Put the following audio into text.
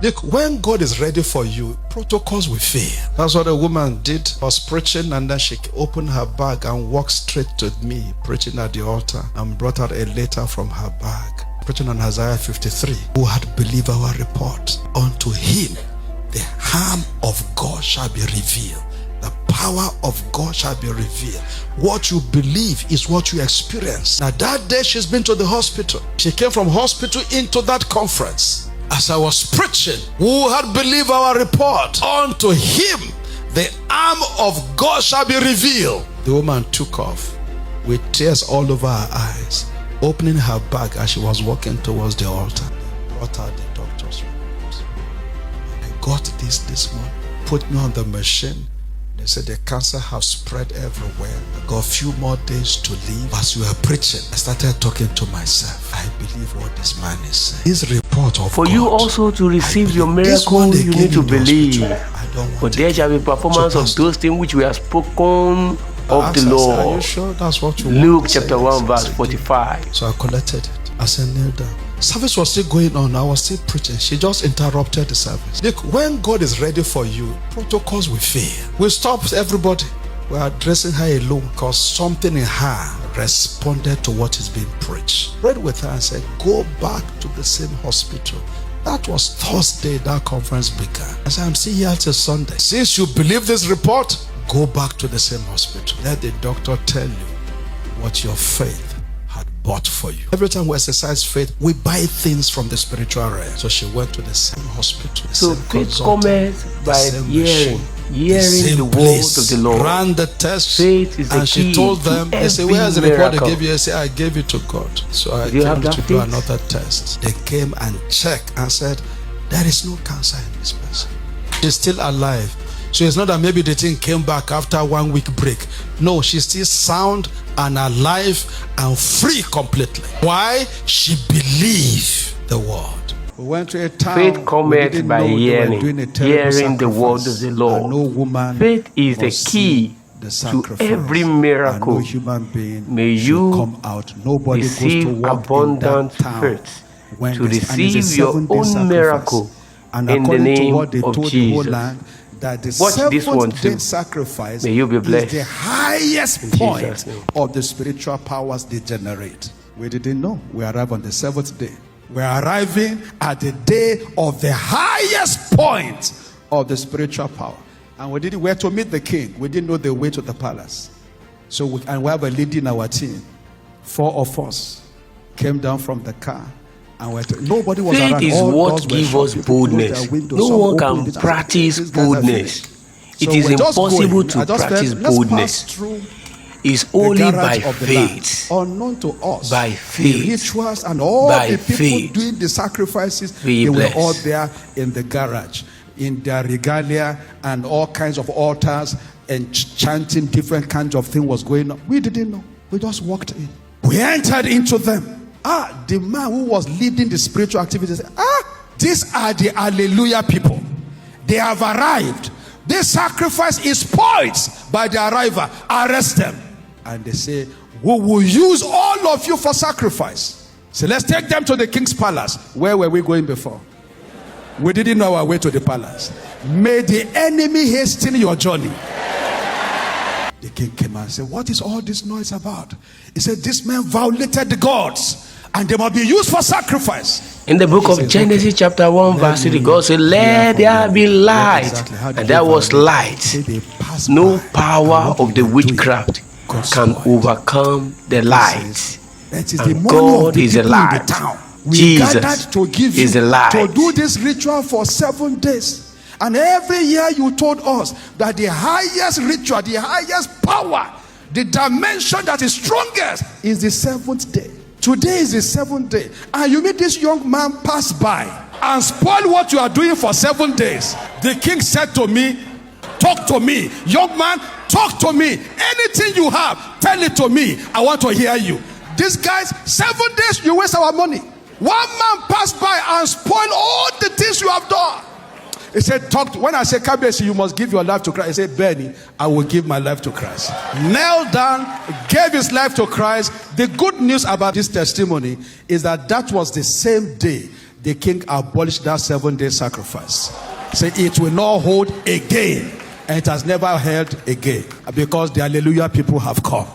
Look, when God is ready for you, protocols will fail. That's what a woman did. I was preaching and then she opened her bag and walked straight to me, preaching at the altar, and brought out a letter from her bag, preaching on Isaiah 53. Who had believed our report? Unto him the arm of God shall be revealed. The power of God shall be revealed. What you believe is what you experience. Now that day she's been to the hospital. She came from hospital into that conference. As I was preaching, who had believed our report? Unto him the arm of God shall be revealed. The woman took off with tears all over her eyes, opening her bag as she was walking towards the altar. They brought out the doctor's report. I got this morning, put me on the machine. They said the cancer has spread everywhere. I got a few more days to live. As you were preaching, I started talking to myself. I believe what this man is saying. This report of For God, you also to receive your miracle, you need to believe. For there shall be performance of those things which we have spoken of the Lord. Are you sure that's what you want? Luke chapter 1 verse 45. So I collected it. I said, kneel down. Service was still going on. I was still preaching. She just interrupted the service. Look, when God is ready for you, protocols will fail. We stopped everybody. We are addressing her alone because something in her responded to what is being preached. Prayed with her and said, go back to the same hospital. That was Thursday that conference began. I said, I'm still here till Sunday. Since you believe this report, go back to the same hospital. Let the doctor tell you what your faith bought for you. Every time we exercise faith, we buy things from the spiritual realm. So she went to the same hospital. So faith comes by hearing the word of the Lord. Ran the test, faith is the and key. She told them, they say, where's the report they gave you? I say, I gave it to God. So I came to do another test. They came and checked and said, there is no cancer in this person. She's still alive. So it's not that maybe the thing came back after 1 week break. No, she's still sound and alive and free completely. Why? She believed the word. We went to a town. Faith comes by hearing the word of the Lord. Faith is the key to every miracle. May you receive abundant faith to receive your own miracle in the name of Jesus. Watch this one too. Sacrifice May you be blessed. Is the highest point of the spiritual powers they generate. We didn't know. We arrived on the 7th day. We're arriving at the day of the highest point of the spiritual power. And we didn't where to meet the king. We didn't know the way to the palace. So we have a lady in our team. 4 of us came down from the car. Nobody was faith around. is what gives us boldness. No one can practice boldness. It is impossible to practice boldness. It's only by faith. Unknown to us. By faith. The rituals and all by the people faith. Doing the sacrifices, they were all there in the garage, in their regalia, and all kinds of altars and chanting different kinds of things was going on. We didn't know. We just walked in. We entered into them. The man who was leading the spiritual activities said, these are the hallelujah people. They have arrived. This sacrifice is spoiled by the arrival. Arrest them. And they say, we will use all of you for sacrifice. So let's take them to the king's palace. Where were we going before? We didn't know our way to the palace. May the enemy hasten your journey. The king came and said, what is all this noise about? He said, this man violated the gods. And they must be used for sacrifice. In the book of Genesis chapter 1 verse 3, God said, let there be light. And there was light. No power of the witchcraft can overcome the light. And God is a light. Jesus is a light. To do this ritual for 7 days. And every year you told us that the highest ritual, the highest power, the dimension that is strongest is the 7th day. Today is the 7th day, and you meet this young man pass by and spoil what you are doing for 7 days. The king said to me, talk to me. Young man, talk to me. Anything you have, tell it to me. I want to hear you. These guys, 7 days, you waste our money. One man passed by and spoiled all the things you have done. He said, when I say, Kabesi, you must give your life to Christ. He said, Benny, I will give my life to Christ. Knelt down, gave his life to Christ. The good news about this testimony is that was the same day the king abolished that 7-day sacrifice. Say it will not hold again. And it has never held again. Because the hallelujah people have come.